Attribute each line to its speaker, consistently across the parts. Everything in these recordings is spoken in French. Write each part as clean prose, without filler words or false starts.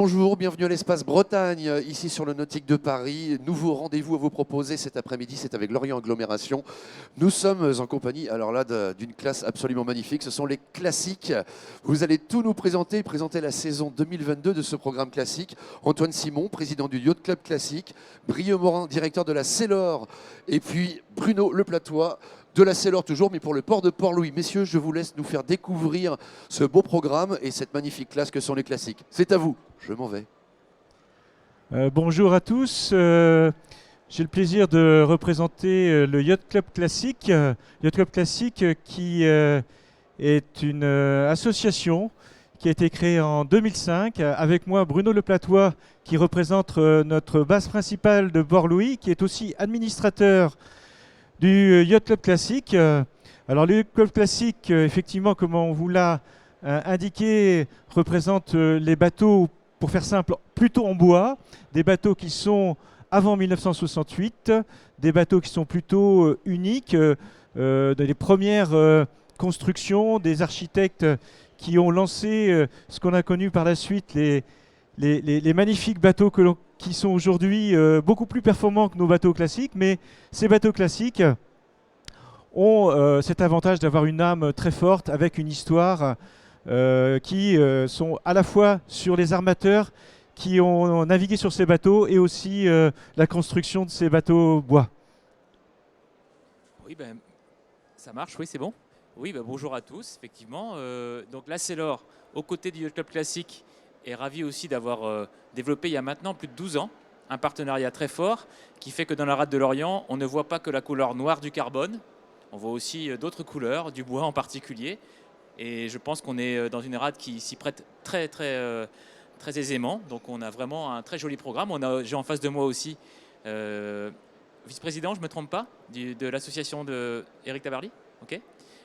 Speaker 1: Bonjour, bienvenue à l'Espace Bretagne, ici sur le Nautique de Paris. Nouveau rendez-vous à vous proposer cet après-midi, c'est avec Lorient Agglomération. Nous sommes en compagnie, alors là, d'une classe absolument magnifique. Ce sont les classiques. Vous allez tout nous présenter la saison 2022 de ce programme classique. Antoine Simon, président du Yacht Club Classique. Brieux Morin, directeur de la Célor. Et puis Bruno Leplatois, de la Célor toujours, mais pour le port de Port-Louis. Messieurs, je vous laisse nous faire découvrir ce beau programme et cette magnifique classe que sont les classiques. C'est à vous, je m'en vais.
Speaker 2: Bonjour à tous. J'ai le plaisir de représenter le Yacht Club Classique. Yacht Club Classique qui est une association qui a été créée en 2005. Avec moi, Bruno Leplatois, qui représente notre base principale de Port-Louis, qui est aussi administrateur du Yacht Club Classique. Alors le Yacht Club Classique, effectivement, comme on vous l'a indiqué, représente les bateaux, pour faire simple, plutôt en bois, des bateaux qui sont avant 1968, des bateaux qui sont plutôt uniques, des premières constructions, des architectes qui ont lancé ce qu'on a connu par la suite, les magnifiques bateaux qui sont aujourd'hui beaucoup plus performants que nos bateaux classiques, mais ces bateaux classiques ont cet avantage d'avoir une âme très forte avec une histoire qui sont à la fois sur les armateurs qui ont navigué sur ces bateaux et aussi la construction de ces bateaux bois.
Speaker 3: Oui, ben, ça marche, oui, c'est bon. Oui, ben, bonjour à tous, effectivement. Donc la Célor, aux côtés du Yacht Club Classique, est ravi aussi d'avoir développé il y a maintenant plus de 12 ans un partenariat très fort qui fait que dans la rade de Lorient, on ne voit pas que la couleur noire du carbone, on voit aussi d'autres couleurs, du bois en particulier. Et je pense qu'on est dans une rade qui s'y prête très aisément. Donc on a vraiment un très joli programme. J'ai en face de moi aussi vice-président, je ne me trompe pas, de l'association de Éric Tabarly. Okay.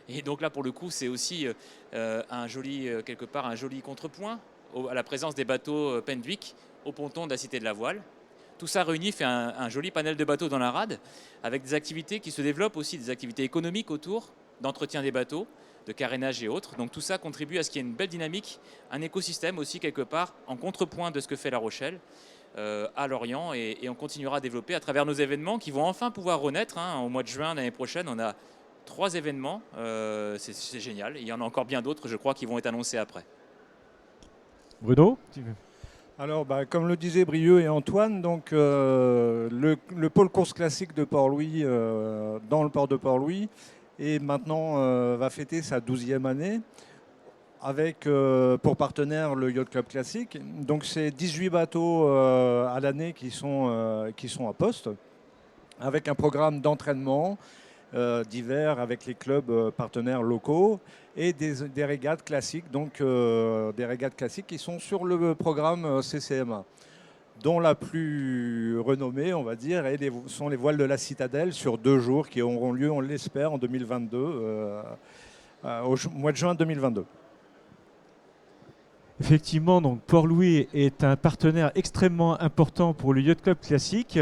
Speaker 3: Et donc là, pour le coup, c'est aussi quelque part un joli contrepoint à la présence des bateaux Pendwick au ponton de la Cité de la Voile. Tout ça réuni fait un joli panel de bateaux dans la rade, avec des activités qui se développent aussi, des activités économiques autour, d'entretien des bateaux, de carénage et autres. Donc tout ça contribue à ce qu'il y ait une belle dynamique, un écosystème aussi quelque part en contrepoint de ce que fait La Rochelle à Lorient. Et on continuera à développer à travers nos événements qui vont enfin pouvoir renaître. Au mois de juin l'année prochaine, on a 3 événements. C'est génial. Il y en a encore bien d'autres, je crois, qui vont être annoncés après.
Speaker 2: Bruno ?
Speaker 4: Alors, comme le disaient Brieux et Antoine, donc, le pôle course classique de Port-Louis, dans le port de Port-Louis, et maintenant va fêter sa 12e année avec pour partenaire le Yacht Club Classique. Donc c'est 18 bateaux à l'année qui sont à poste, avec un programme d'entraînement d'hiver avec les clubs partenaires locaux et des régates classiques, donc des régates classiques qui sont sur le programme CCMA, dont la plus renommée, on va dire, sont les voiles de la Citadelle sur 2 jours qui auront lieu, on l'espère, en 2022, au mois de juin 2022.
Speaker 2: Effectivement, donc Port-Louis est un partenaire extrêmement important pour le Yacht Club Classique.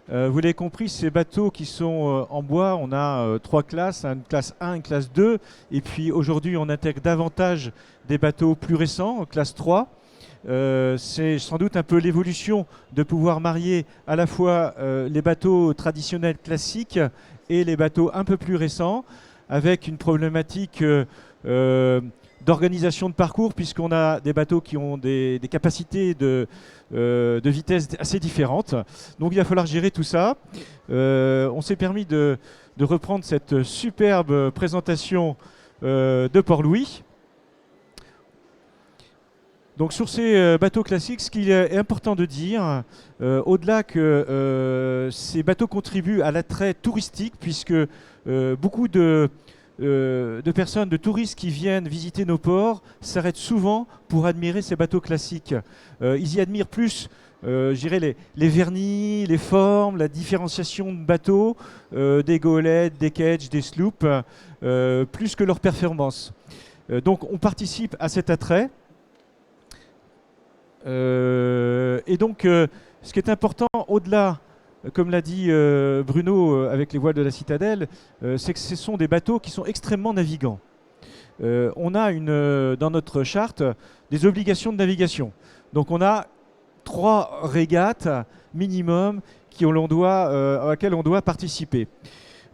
Speaker 2: Vous l'avez compris, ces bateaux qui sont en bois, on a 3 classes, une classe 1, une classe 2, et puis aujourd'hui on intègre davantage des bateaux plus récents, classe 3. C'est sans doute un peu l'évolution de pouvoir marier à la fois les bateaux traditionnels classiques et les bateaux un peu plus récents, avec une problématique d'organisation de parcours, puisqu'on a des bateaux qui ont des capacités de vitesse assez différentes. Donc il va falloir gérer tout ça. On s'est permis de reprendre cette superbe présentation de Port-Louis. Donc sur ces bateaux classiques, ce qu'il est important de dire, au-delà que ces bateaux contribuent à l'attrait touristique, puisque beaucoup de personnes, de touristes qui viennent visiter nos ports s'arrêtent souvent pour admirer ces bateaux classiques. Ils y admirent plus, je dirais, les vernis, les formes, la différenciation de bateaux, des goélettes, des kedges, des sloops, plus que leur performance. Donc on participe à cet attrait. Et donc, ce qui est important, au-delà, comme l'a dit Bruno avec les voiles de la Citadelle, c'est que ce sont des bateaux qui sont extrêmement navigants. On a dans notre charte des obligations de navigation. Donc on a 3 régates minimum à laquelle on doit participer.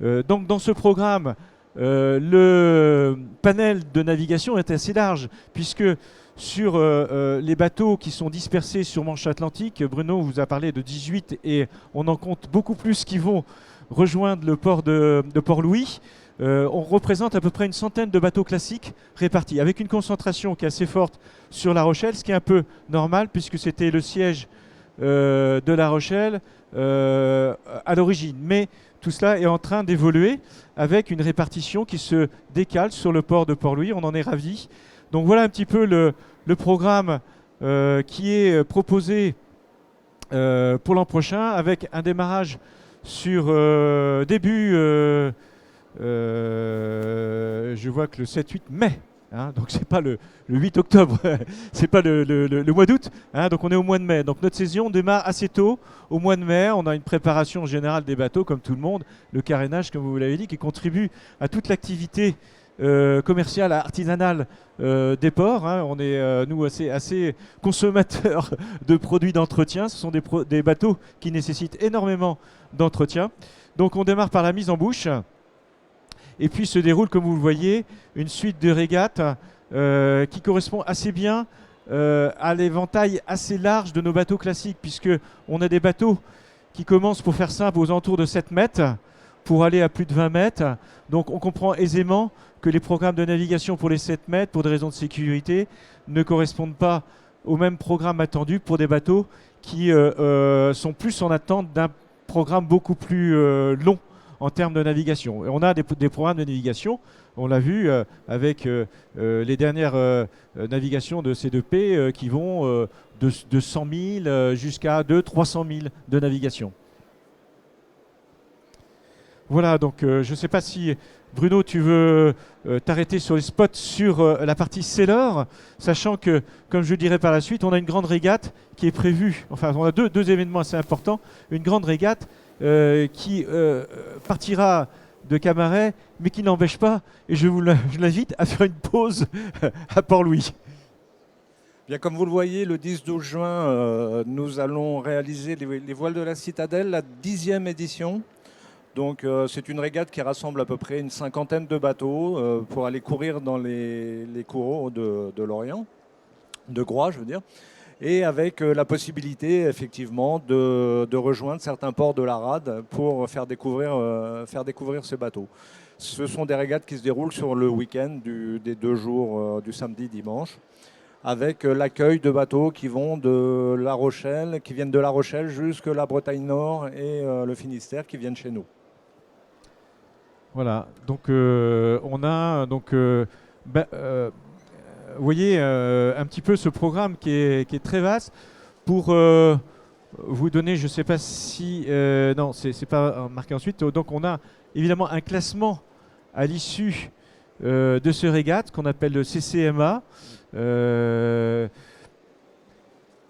Speaker 2: Donc dans ce programme, le panel de navigation est assez large, puisque sur les bateaux qui sont dispersés sur Manche Atlantique, Bruno vous a parlé de 18 et on en compte beaucoup plus qui vont rejoindre le port de Port-Louis. On représente à peu près une centaine de bateaux classiques répartis, avec une concentration qui est assez forte sur La Rochelle, ce qui est un peu normal puisque c'était le siège de La Rochelle à l'origine. Mais tout cela est en train d'évoluer avec une répartition qui se décale sur le port de Port-Louis. On en est ravis. Donc voilà un petit peu le programme qui est proposé pour l'an prochain, avec un démarrage sur début, je vois que le 7-8 mai. Donc c'est pas le 8 octobre, c'est pas le mois d'août, donc on est au mois de mai. Donc notre saison démarre assez tôt, au mois de mai. On a une préparation générale des bateaux, comme tout le monde, le carénage, comme vous l'avez dit, qui contribue à toute l'activité commerciale, artisanale des ports. On est, nous, assez consommateurs de produits d'entretien. Ce sont des bateaux qui nécessitent énormément d'entretien. Donc on démarre par la mise en bouche. Et puis se déroule, comme vous le voyez, une suite de régates qui correspond assez bien à l'éventail assez large de nos bateaux classiques, puisqu'on a des bateaux qui commencent, pour faire simple, aux alentours de 7 mètres, pour aller à plus de 20 mètres. Donc on comprend aisément que les programmes de navigation pour les 7 mètres, pour des raisons de sécurité, ne correspondent pas au même programme attendu pour des bateaux qui sont plus en attente d'un programme beaucoup plus long en termes de navigation. Et on a des programmes de navigation, on l'a vu avec les dernières navigations de C2P qui vont de 100 000 jusqu'à 300 000 de navigation. Voilà, donc je ne sais pas si Bruno, tu veux t'arrêter sur les spots sur la partie Sailor, sachant que, comme je le dirai par la suite, on a une grande régate qui est prévue, enfin on a deux événements assez importants, une grande régate qui partira de Camaret, mais qui n'empêche pas, et je l'invite à faire une pause à Port-Louis.
Speaker 4: Bien, comme vous le voyez, le 10-12 juin, nous allons réaliser les voiles de la Citadelle, la 10e édition. Donc c'est une régate qui rassemble à peu près une cinquantaine de bateaux pour aller courir dans les cours de l'Orient, de Groix je veux dire, et avec la possibilité effectivement de rejoindre certains ports de la rade pour faire découvrir ces bateaux. Ce sont des régates qui se déroulent sur le week-end des 2 jours du samedi dimanche, avec l'accueil de bateaux qui viennent de La Rochelle jusqu'à la Bretagne Nord et le Finistère qui viennent chez nous.
Speaker 2: Voilà, donc on a vous voyez un petit peu ce programme qui est très vaste pour vous donner, je ne sais pas si non, c'est pas marqué ensuite. Donc on a évidemment un classement à l'issue de ce régate qu'on appelle le CCMA.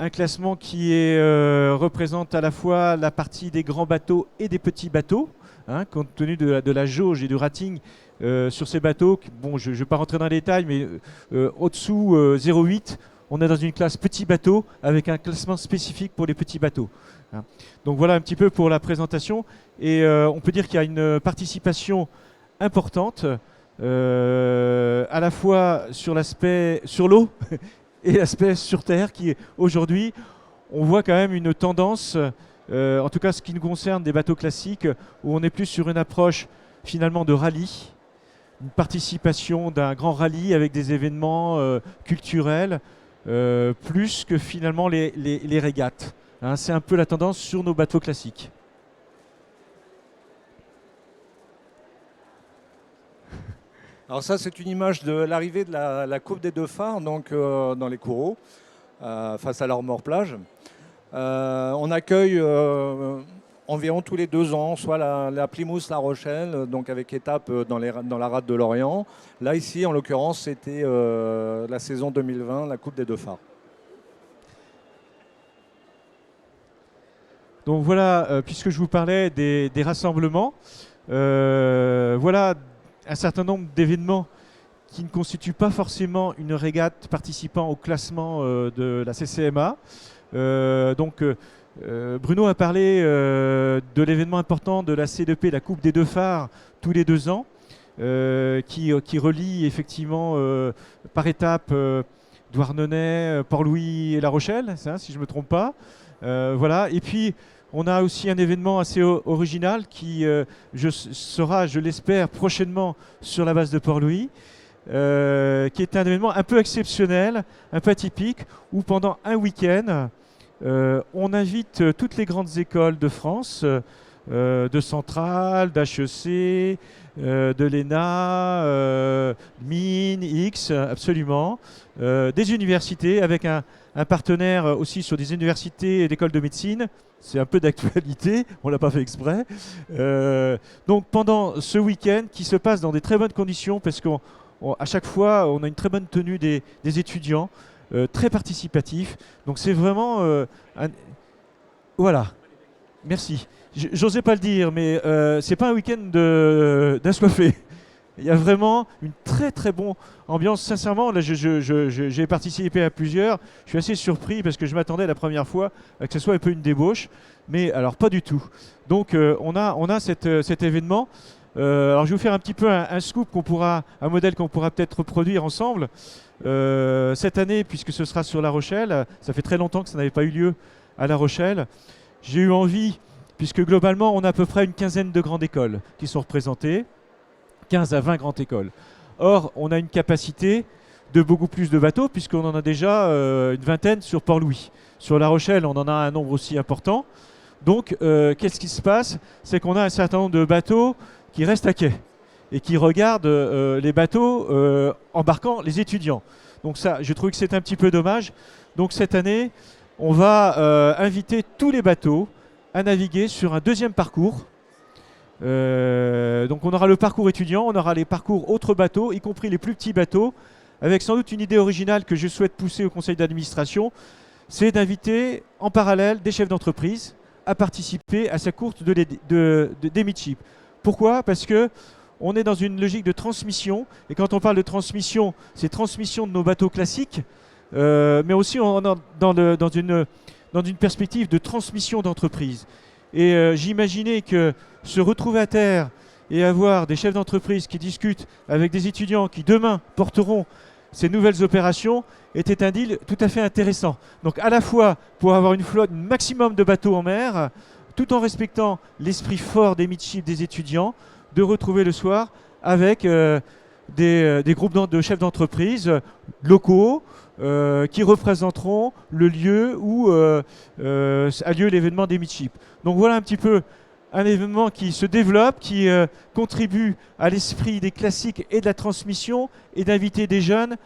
Speaker 2: Un classement qui représente à la fois la partie des grands bateaux et des petits bateaux, compte tenu de la jauge et du rating sur ces bateaux. Bon, je ne vais pas rentrer dans les détails, mais au-dessous 0,8, on est dans une classe petit bateau avec un classement spécifique pour les petits bateaux. Donc voilà un petit peu pour la présentation. Et on peut dire qu'il y a une participation importante, à la fois sur l'aspect sur l'eau et l'aspect sur terre, qui est aujourd'hui, on voit quand même une tendance, en tout cas ce qui nous concerne des bateaux classiques, où on est plus sur une approche finalement de rallye, une participation d'un grand rallye avec des événements culturels, plus que finalement les régates. C'est un peu la tendance sur nos bateaux classiques.
Speaker 4: Alors ça, c'est une image de l'arrivée de la Coupe des Deux Phares, donc dans les Coureaux, face à l'Armor-Plage. On accueille environ tous les 2 ans, soit la Plymouth La Rochelle, donc avec étape dans la rade de l'Orient. Là, ici, en l'occurrence, c'était la saison 2020, la Coupe des Deux Phares.
Speaker 2: Donc voilà, puisque je vous parlais des rassemblements, voilà un certain nombre d'événements qui ne constituent pas forcément une régate participant au classement de la CCMA. Bruno a parlé de l'événement important de la C2P, la Coupe des Deux Phares, tous les 2 ans, qui relie effectivement par étapes Douarnenez, Port-Louis et La Rochelle, si je ne me trompe pas. Voilà. Et puis, on a aussi un événement assez original qui sera, je l'espère, prochainement sur la base de Port-Louis, qui est un événement un peu exceptionnel, un peu atypique, où pendant un week-end, on invite toutes les grandes écoles de France, de Centrale, d'HEC, de l'ENA, Mines, X, absolument, des universités, avec un partenaire aussi sur des universités et d'écoles de médecine. C'est un peu d'actualité, on ne l'a pas fait exprès. Donc pendant ce week-end qui se passe dans des très bonnes conditions, parce qu'à chaque fois, on a une très bonne tenue des étudiants, très participatif. Donc c'est vraiment... Voilà, merci. J'osais pas le dire, mais c'est pas un week-end d'assoiffé. Il y a vraiment une très très bonne ambiance. Sincèrement, là, j'ai participé à plusieurs. Je suis assez surpris parce que je m'attendais la première fois à que ce soit un peu une débauche. Mais alors pas du tout. Donc on a cet événement. Alors je vais vous faire un petit peu un scoop un modèle qu'on pourra peut-être reproduire ensemble. Cette année, puisque ce sera sur La Rochelle, ça fait très longtemps que ça n'avait pas eu lieu à La Rochelle. J'ai eu envie, puisque globalement on a à peu près une quinzaine de grandes écoles qui sont représentées. 15 à 20 grandes écoles. Or, on a une capacité de beaucoup plus de bateaux, puisqu'on en a déjà une vingtaine sur Port-Louis. Sur La Rochelle, on en a un nombre aussi important. Donc, qu'est-ce qui se passe? C'est qu'on a un certain nombre de bateaux qui restent à quai et qui regardent les bateaux embarquant les étudiants. Donc ça, je trouve que c'est un petit peu dommage. Donc cette année, on va inviter tous les bateaux à naviguer sur un deuxième parcours. Donc on aura le parcours étudiant, on aura les parcours autres bateaux, y compris les plus petits bateaux, avec sans doute une idée originale que je souhaite pousser au conseil d'administration, c'est d'inviter en parallèle des chefs d'entreprise à participer à sa course des midship. Pourquoi? Parce que on est dans une logique de transmission, et quand on parle de transmission, c'est transmission de nos bateaux classiques, mais aussi on est dans une perspective de transmission d'entreprise. Et j'imaginais que se retrouver à terre et avoir des chefs d'entreprise qui discutent avec des étudiants qui demain porteront ces nouvelles opérations était un deal tout à fait intéressant. Donc à la fois pour avoir une flotte, un maximum de bateaux en mer, tout en respectant l'esprit fort des midship des étudiants, de retrouver le soir avec des groupes de chefs d'entreprise locaux qui représenteront le lieu où a lieu l'événement des midship. Donc voilà un petit peu un événement qui se développe, qui contribue à l'esprit des classiques et de la transmission, et d'inviter des jeunes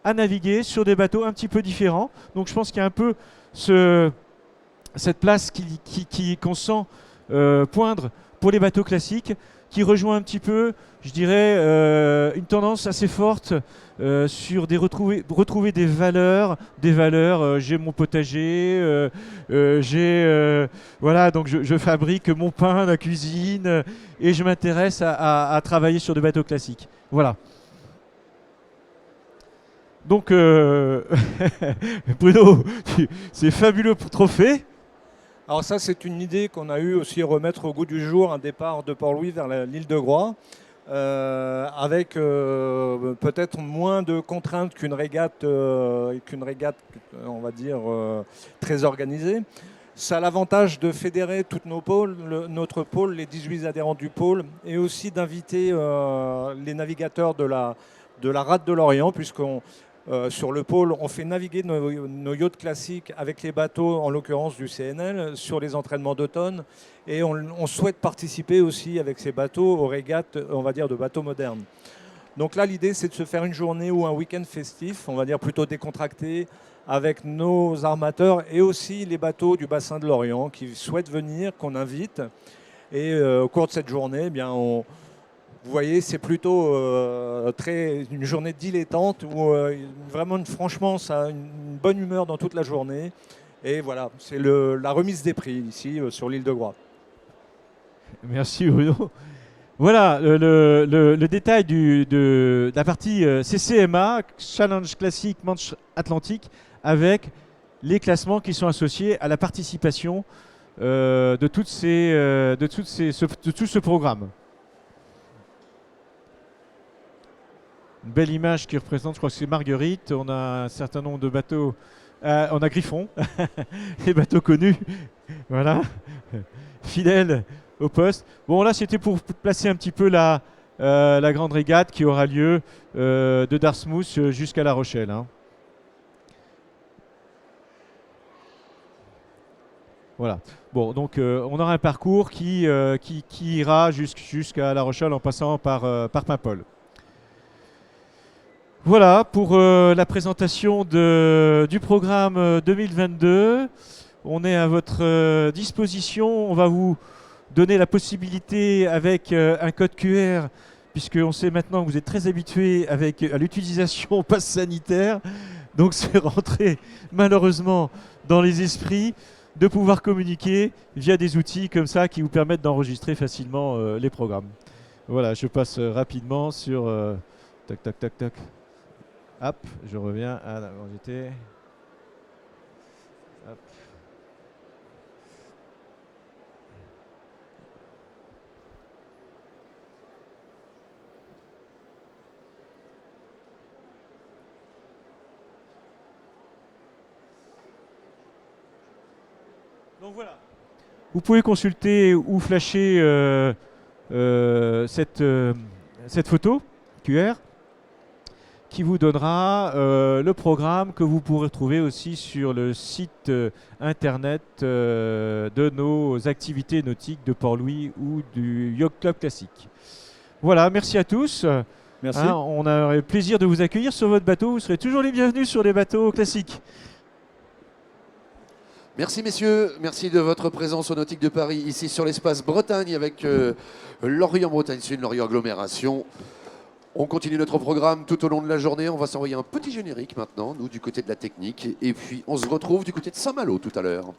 Speaker 2: à naviguer sur des bateaux un petit peu différents. Donc je pense qu'il y a un peu cette place qu'on sent poindre pour les bateaux classiques, qui rejoint un petit peu, je dirais, une tendance assez forte sur retrouver des valeurs. J'ai mon potager, voilà, donc je fabrique mon pain, la cuisine, et je m'intéresse à travailler sur des bateaux classiques. Voilà. Donc, Bruno, c'est fabuleux trophée.
Speaker 4: Alors ça, c'est une idée qu'on a eu aussi remettre au goût du jour, un départ de Port-Louis vers l'île de Groix, avec peut-être moins de contraintes qu'une régate, on va dire, très organisée. Ça a l'avantage de fédérer toutes nos pôles, notre pôle, les 18 adhérents du pôle, et aussi d'inviter les navigateurs de la rade de l'Orient, puisqu'on sur le pôle, on fait naviguer nos yachts classiques avec les bateaux, en l'occurrence du CNL, sur les entraînements d'automne. Et on souhaite participer aussi avec ces bateaux aux régates, on va dire, de bateaux modernes. Donc là, l'idée, c'est de se faire une journée ou un week-end festif, on va dire plutôt décontracté, avec nos armateurs et aussi les bateaux du bassin de l'Orient qui souhaitent venir, qu'on invite. Et au cours de cette journée, eh bien, vous voyez, c'est plutôt une journée dilettante où vraiment, franchement, ça a une bonne humeur dans toute la journée. Et voilà, c'est la remise des prix ici sur l'île de Groix.
Speaker 2: Merci Bruno. Voilà le détail de la partie CCMA, Challenge Classique Manche Atlantique, avec les classements qui sont associés à la participation de tout ce programme. Une belle image qui représente, je crois que c'est Marguerite. On a un certain nombre de bateaux. On a Griffon, les bateaux connus. Voilà, fidèles au poste. Bon, là, c'était pour placer un petit peu la grande régate qui aura lieu de Dartmouth jusqu'à La Rochelle. Hein. Voilà. Bon, donc on aura un parcours qui ira jusqu'à La Rochelle en passant par Paimpol. Voilà pour la présentation du programme 2022. On est à votre disposition. On va vous donner la possibilité avec un code QR, puisqu'on sait maintenant que vous êtes très habitués à l'utilisation au pass sanitaire. Donc c'est rentré malheureusement dans les esprits de pouvoir communiquer via des outils comme ça qui vous permettent d'enregistrer facilement les programmes. Voilà, je passe rapidement sur... tac, tac, tac, tac. Hop, je reviens à là où j'étais. Hop. Donc voilà. Vous pouvez consulter ou flasher cette photo QR qui vous donnera le programme que vous pourrez trouver aussi sur le site internet de nos activités nautiques de Port-Louis ou du Yacht Club Classique. Voilà, merci à tous.
Speaker 4: Merci.
Speaker 2: Hein, on a le plaisir de vous accueillir sur votre bateau. Vous serez toujours les bienvenus sur les bateaux classiques.
Speaker 1: Merci messieurs, merci de votre présence au Nautique de Paris, ici sur l'espace Bretagne avec Lorient Bretagne Sud, Lorient Agglomération. On continue notre programme tout au long de la journée. On va s'envoyer un petit générique maintenant, nous, du côté de la technique. Et puis, on se retrouve du côté de Saint-Malo tout à l'heure.